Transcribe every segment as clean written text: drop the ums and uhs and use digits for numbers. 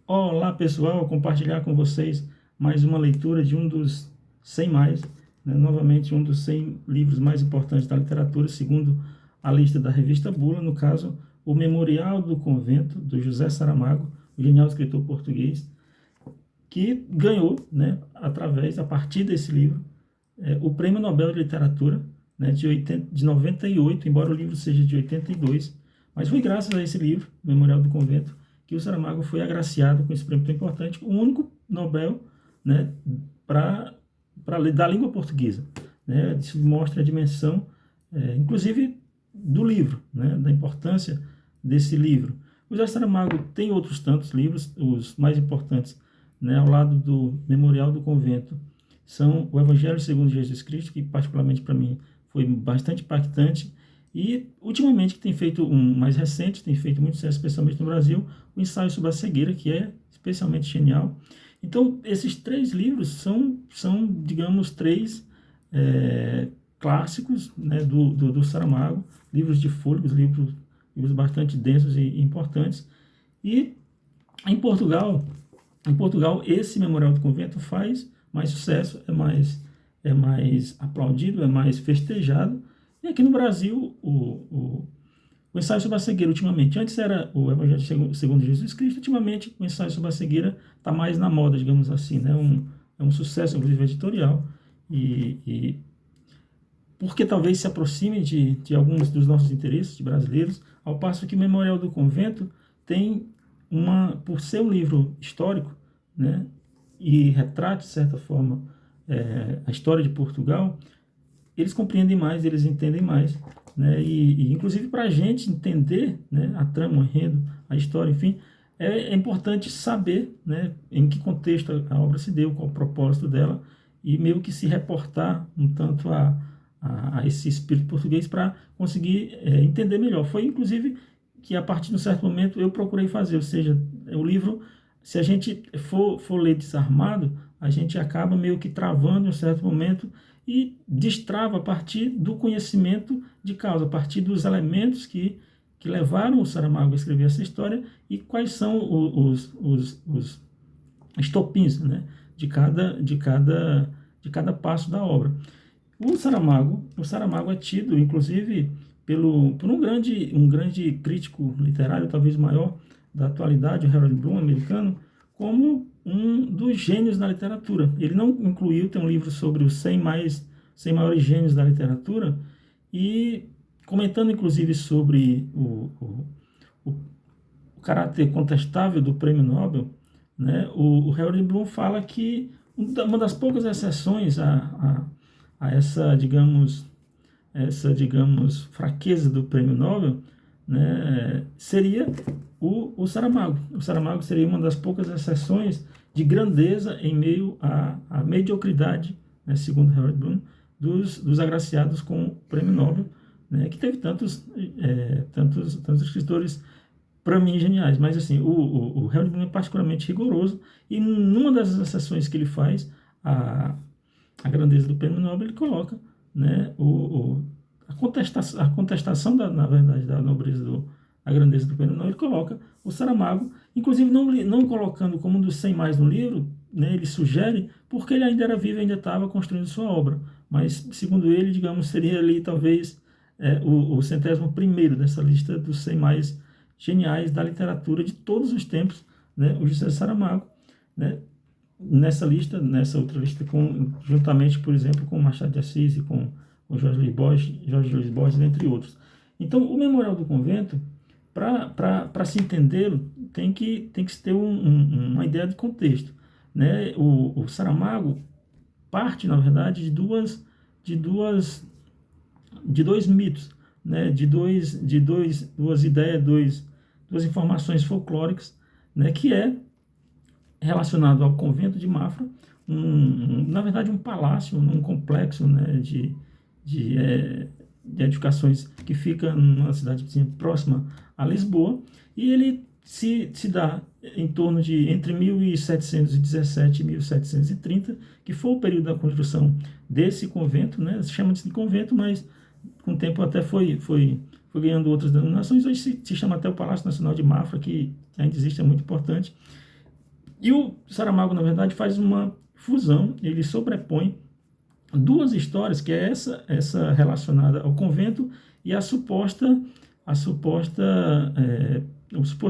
Olá pessoal, compartilhar com vocês mais uma leitura de um dos 100 mais, né? Novamente um dos 100 livros mais importantes da literatura, segundo a lista da revista Bula, no caso, o Memorial do Convento, do José Saramago, o genial escritor português, que ganhou, né, a partir desse livro, o Prêmio Nobel de Literatura, né, de 98, embora o livro seja de 82, mas foi graças a esse livro, Memorial do Convento, que o Saramago foi agraciado com esse prêmio tão importante, o único Nobel, né, da língua portuguesa. Né? Isso mostra a dimensão, inclusive, do livro, né, da importância desse livro. O José Saramago tem outros tantos livros, os mais importantes, né, ao lado do Memorial do Convento, são o Evangelho segundo Jesus Cristo, que particularmente para mim foi bastante impactante, e ultimamente que tem feito um mais recente, tem feito muito sucesso, especialmente no Brasil, o Ensaio sobre a Cegueira, que é especialmente genial. Então, esses três livros são digamos, três clássicos, né, do Saramago, livros de fôlegos, livros bastante densos e importantes. E em Portugal, esse Memorial do Convento faz mais sucesso, é mais aplaudido, é mais festejado. E aqui no Brasil, o Ensaio sobre a Cegueira, ultimamente, antes era o Evangelho segundo Jesus Cristo, ultimamente o Ensaio sobre a Cegueira está mais na moda, digamos assim, né? É um sucesso, inclusive, editorial, e porque talvez se aproxime de alguns dos nossos interesses de brasileiros, ao passo que o Memorial do Convento tem por ser um livro histórico, né, e retrata, de certa forma, a história de Portugal, eles compreendem mais, eles entendem mais, né, e inclusive para a gente entender, né, a trama, o enredo, a história, enfim, é importante saber, né, em que contexto a obra se deu, qual o propósito dela, e meio que se reportar um tanto a esse espírito português para conseguir entender melhor. Foi, inclusive, que a partir de um certo momento eu procurei fazer, ou seja, o livro, se a gente for ler desarmado, a gente acaba meio que travando em um certo momento e destrava a partir do conhecimento de causa, a partir dos elementos que levaram o Saramago a escrever essa história e quais são os estopins, né, de cada passo da obra. O Saramago é tido, inclusive, por um grande crítico literário, talvez maior da atualidade, o Harold Bloom, americano, como um dos gênios da literatura. Ele não incluiu, tem um livro sobre os 100 maiores gênios da literatura, e comentando, inclusive, sobre o caráter contestável do Prêmio Nobel, né, o Harold Bloom fala que uma das poucas exceções a essa, digamos, fraqueza do Prêmio Nobel, né, seria o Saramago. O Saramago seria uma das poucas exceções de grandeza em meio à mediocridade, né, segundo Harold Bloom, dos agraciados com o Prêmio Nobel, né, que teve tantos escritores, para mim, geniais. Mas, assim, o Harold Bloom é particularmente rigoroso, e numa das exceções que ele faz, a grandeza do Prêmio Nobel, ele coloca, né, a contestação, na verdade, da nobreza da grandeza do Prêmio Nobel, ele coloca o Saramago, inclusive não colocando como um dos 100 mais no livro, né, ele sugere, porque ele ainda era vivo e ainda estava construindo sua obra, mas, segundo ele, digamos, seria ali, talvez, o 101º dessa lista dos 100 mais geniais da literatura de todos os tempos, né, o José Saramago, né, nessa outra lista, juntamente, por exemplo, com Machado de Assis e com Jorge Luiz Borges, entre outros. Então, o Memorial do Convento, para se entendê-lo, tem que se ter uma ideia de contexto, né? O Saramago parte, na verdade, de dois mitos, né? Duas ideias, duas informações folclóricas, né? Que é relacionado ao convento de Mafra, na verdade um palácio, um complexo, né, de edificações que fica numa cidade próxima a Lisboa, e ele se dá em torno de entre 1717 e 1730, que foi o período da construção desse convento, né, chama-se de convento, mas com o tempo até foi ganhando outras denominações. Hoje se chama até o Palácio Nacional de Mafra, que ainda existe, é muito importante. E o Saramago, na verdade, faz uma fusão, ele sobrepõe duas histórias, que é essa relacionada ao convento e o suposto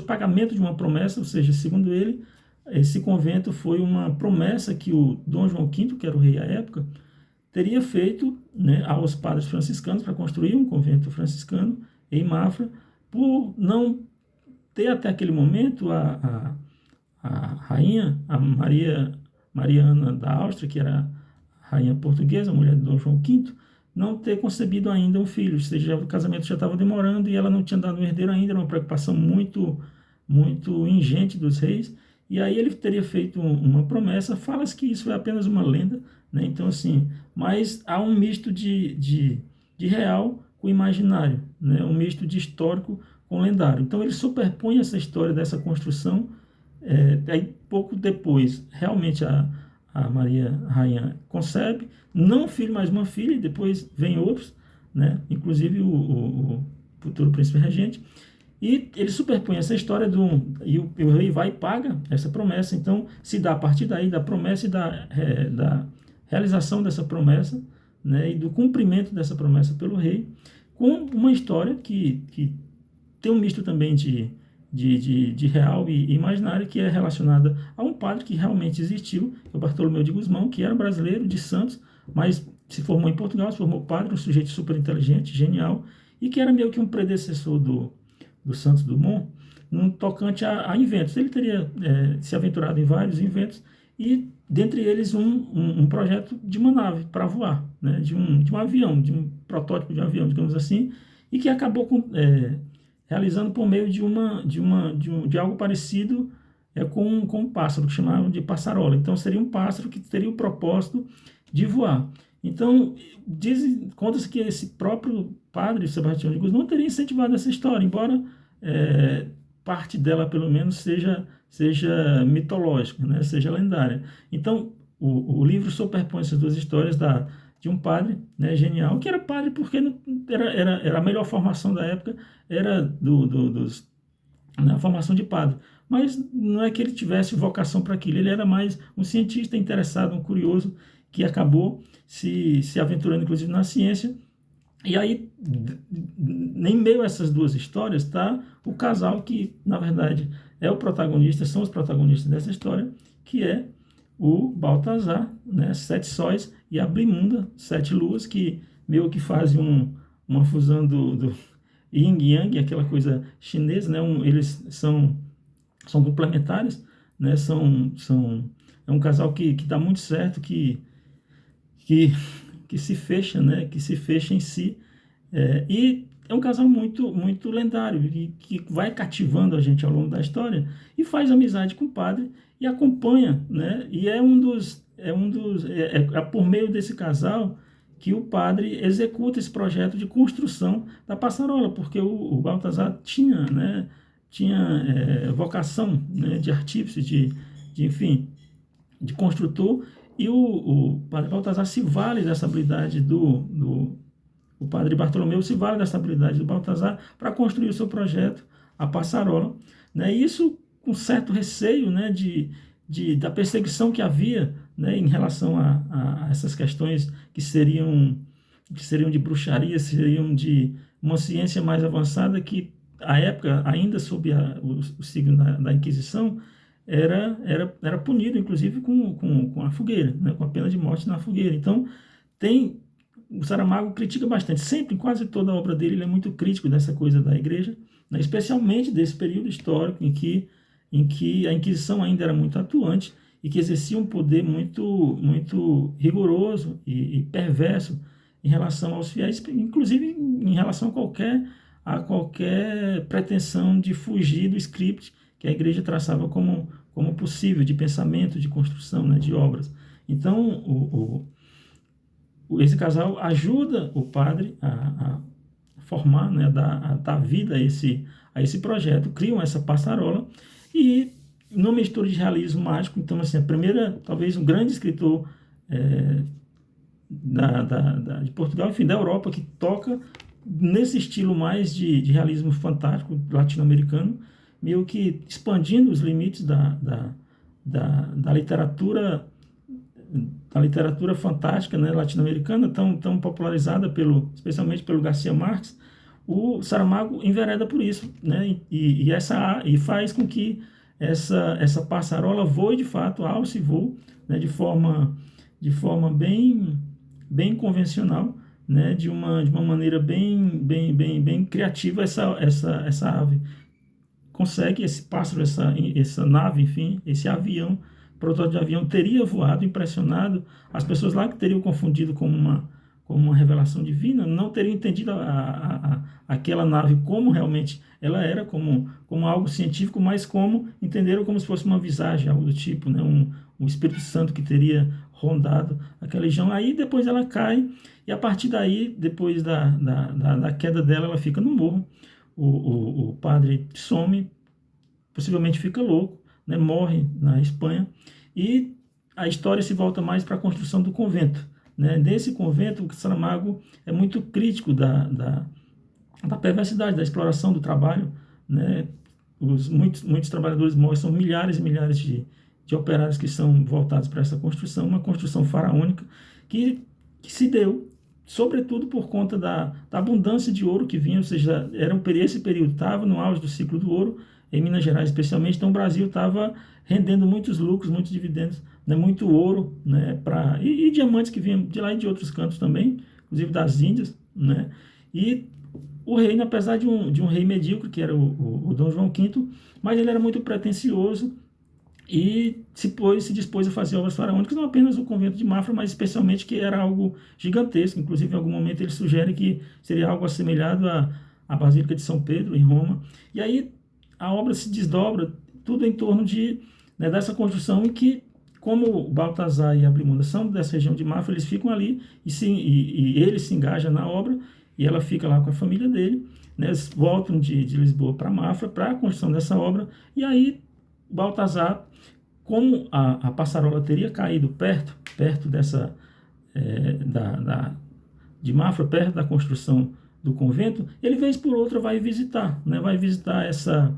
pagamento de uma promessa, ou seja, segundo ele, esse convento foi uma promessa que o Dom João V, que era o rei à época, teria feito, né, aos padres franciscanos para construir um convento franciscano em Mafra, por não ter até aquele momento a rainha, a Maria Ana da Áustria, que era a rainha portuguesa, a mulher de Dom João V, não ter concebido ainda um filho, ou seja, o casamento já estava demorando e ela não tinha dado um herdeiro ainda, era uma preocupação muito, muito ingente dos reis, e aí ele teria feito uma promessa. Fala-se que isso é apenas uma lenda, né? Então, assim, mas há um misto de real com imaginário, né? Um misto de histórico com lendário. Então, ele superpõe essa história dessa construção. Aí, pouco depois, realmente a Maria Rainha concebe, não um filho, mas uma filha, e depois vem outros, né? Inclusive o futuro príncipe regente. E ele superpõe essa história e o rei vai e paga essa promessa. Então, se dá a partir daí da promessa e da realização dessa promessa, né, e do cumprimento dessa promessa pelo rei, com uma história que tem um misto também de real e imaginário, que é relacionada a um padre que realmente existiu, o Bartolomeu de Gusmão, que era brasileiro, de Santos, mas se formou em Portugal, se formou padre, um sujeito super inteligente, genial, e que era meio que um predecessor do Santos Dumont, no tocante a inventos. Ele teria se aventurado em vários inventos, e dentre eles um projeto de uma nave para voar, né, de um avião, de um protótipo de um avião, digamos assim, e que acabou realizando por meio de algo parecido com um pássaro, que chamavam de passarola. Então, seria um pássaro que teria o propósito de voar. Então, conta-se que esse próprio padre, Sebastião de Gusmão, teria incentivado essa história, embora parte dela, pelo menos, seja mitológica, né, seja lendária. Então, o livro superpõe essas duas histórias de um padre, né, genial, que era padre porque era a melhor formação da época, era na formação de padre. Mas não é que ele tivesse vocação para aquilo, ele era mais um cientista interessado, um curioso, que acabou se aventurando, inclusive, na ciência. E aí, em meio a essas duas histórias, está o casal que, na verdade, são os protagonistas dessa história, que é o Baltazar, né, 7 sóis, e a Blimunda, 7 luas, que meio que fazem uma fusão do yin e yang, aquela coisa chinesa, né? Eles são complementares, né? É um casal que dá muito certo, que se fecha, né? Que se fecha em si, e é um casal muito, muito lendário, e que vai cativando a gente ao longo da história, e faz amizade com o padre, e acompanha, né? E é por meio desse casal que o padre executa esse projeto de construção da passarola, porque o Baltazar tinha, né, vocação, né, de artífice, enfim, de construtor, e o padre Baltazar se vale dessa habilidade o padre Bartolomeu se vale dessa habilidade do Baltazar para construir o seu projeto, a passarola, né? Isso com certo receio, né, da perseguição que havia, né, em relação a essas questões que seriam de bruxaria, seriam de uma ciência mais avançada, que à época, ainda sob o signo da Inquisição, era punido, inclusive, com a fogueira, né, com a pena de morte na fogueira. Então, o Saramago critica bastante, sempre, em quase toda a obra dele, ele é muito crítico dessa coisa da igreja, né, especialmente desse período histórico em que a Inquisição ainda era muito atuante e que exercia um poder muito, muito rigoroso e perverso em relação aos fiéis, inclusive em relação a qualquer pretensão de fugir do script que a igreja traçava como possível, de pensamento, de construção, né, de obras. Então, esse casal ajuda o padre a formar, né, a dar vida a esse projeto, criam essa passarola, e numa mistura de realismo mágico. Então, assim, talvez um grande escritor de Portugal, enfim, da Europa, que toca nesse estilo mais de realismo fantástico latino-americano, meio que expandindo os limites da literatura fantástica, né, latino-americana, tão popularizada especialmente pelo Garcia Marques, o Saramago envereda por isso, né, e faz com que essa passarola voe de fato, alce e voe, né, de forma bem convencional, né, de uma maneira bem criativa. Essa ave consegue, esse pássaro, essa nave, enfim, esse avião, protótipo de avião, teria voado, impressionado as pessoas lá, que teriam confundido como uma revelação divina, não teriam entendido aquela nave como realmente ela era, como algo científico, mas entenderam como se fosse uma visagem, algo do tipo, né? Um Espírito Santo que teria rondado aquela região. Aí depois ela cai, e a partir daí, depois da queda dela, ela fica no morro. O padre some, possivelmente fica louco, né? Morre na Espanha, e a história se volta mais para a construção do convento, né? Nesse convento, o Saramago é muito crítico da perversidade, da exploração do trabalho, né? Muitos trabalhadores morrem, são milhares e milhares de operários que são voltados para essa construção, uma construção faraônica que se deu sobretudo por conta da abundância de ouro que vinha, ou seja, esse período estava no auge do ciclo do ouro, em Minas Gerais especialmente, então o Brasil estava rendendo muitos lucros, muitos dividendos, né, muito ouro, né, e diamantes que vinham de lá e de outros cantos também, inclusive das Índias, né, e o reino, apesar de um rei medíocre, que era o Dom João V, mas ele era muito pretensioso, e se dispôs a fazer obras faraônicas, não apenas o convento de Mafra, mas especialmente, que era algo gigantesco. Inclusive, em algum momento ele sugere que seria algo assemelhado à Basílica de São Pedro, em Roma. E aí a obra se desdobra, tudo em torno dessa construção, em que, como o Baltazar e a Blimunda são dessa região de Mafra, eles ficam ali, e ele se engaja na obra, e ela fica lá com a família dele, né? Eles voltam de Lisboa para Mafra, para a construção dessa obra, e aí Baltazar, como a passarola teria caído perto dessa de Mafra, perto da construção do convento, ele vez por outra vai visitar, né? Vai visitar essa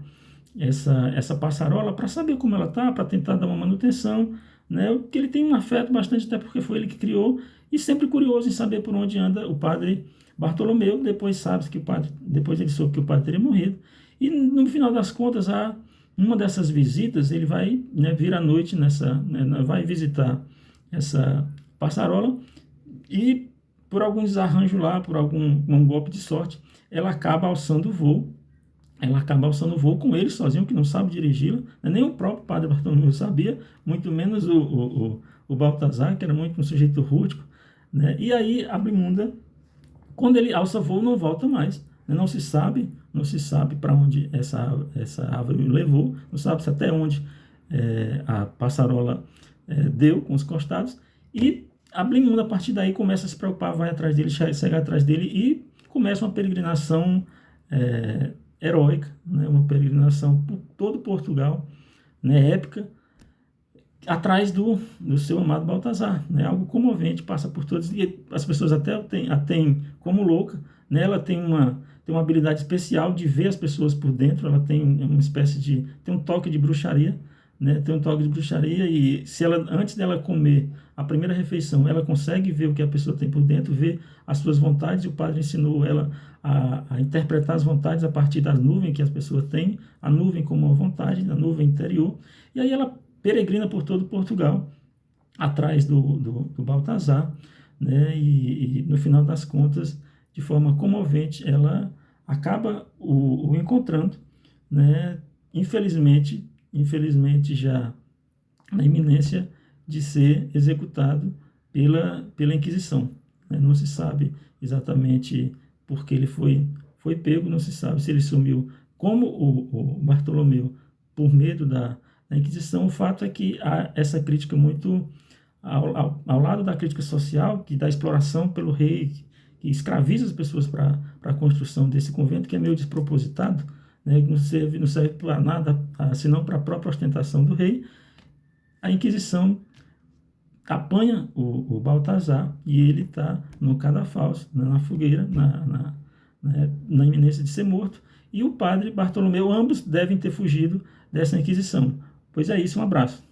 passarola para saber como ela está, para tentar dar uma manutenção, né? Porque ele tem um afeto bastante, até porque foi ele que criou, e sempre curioso em saber por onde anda o padre Bartolomeu. Depois ele soube que o padre teria morrido, e no final das contas, uma dessas visitas, ele vai, né, vir à noite vai visitar essa passarola, e por algum desarranjo lá, por um golpe de sorte, ela acaba alçando o voo. Com ele sozinho, que não sabe dirigi-la, né? Nem o próprio padre Bartolomeu sabia, muito menos o Baltazar, que era muito um sujeito rústico, né? E aí a Blimunda, quando ele alça voo, não volta mais, né? Não se sabe para onde essa ave levou, não sabe se até onde a passarola deu com os costados, e a Blimunda, a partir daí, começa a se preocupar, vai atrás dele, chega atrás dele, e começa uma peregrinação heróica, né? Uma peregrinação por todo Portugal, né? Épica, atrás do seu amado Baltazar, né? Algo comovente, passa por todos, e as pessoas até a têm como louca, né? Ela tem uma habilidade especial de ver as pessoas por dentro, ela tem uma espécie tem um toque de bruxaria, né? Tem um toque de bruxaria, e se ela, antes dela comer a primeira refeição, ela consegue ver o que a pessoa tem por dentro, ver as suas vontades, e o padre ensinou ela a interpretar as vontades a partir das nuvens que as pessoas têm, a nuvem como uma vontade, a nuvem interior, e aí ela peregrina por todo Portugal, atrás do Baltazar, né? E no final das contas, de forma comovente, ela acaba o encontrando, né? Infelizmente já na iminência de ser executado pela Inquisição, né? Não se sabe exatamente por que ele foi pego, não se sabe se ele sumiu como o Bartolomeu, por medo da Inquisição. O fato é que há essa crítica muito, ao lado da crítica social, da exploração pelo rei, que escraviza as pessoas para a construção desse convento, que é meio despropositado, né, que não serve para nada, senão para a própria ostentação do rei. A Inquisição apanha o Baltazar, e ele está no cadafalso, né, na fogueira, na iminência de ser morto, e o padre Bartolomeu, ambos devem ter fugido dessa Inquisição. Pois é isso, um abraço.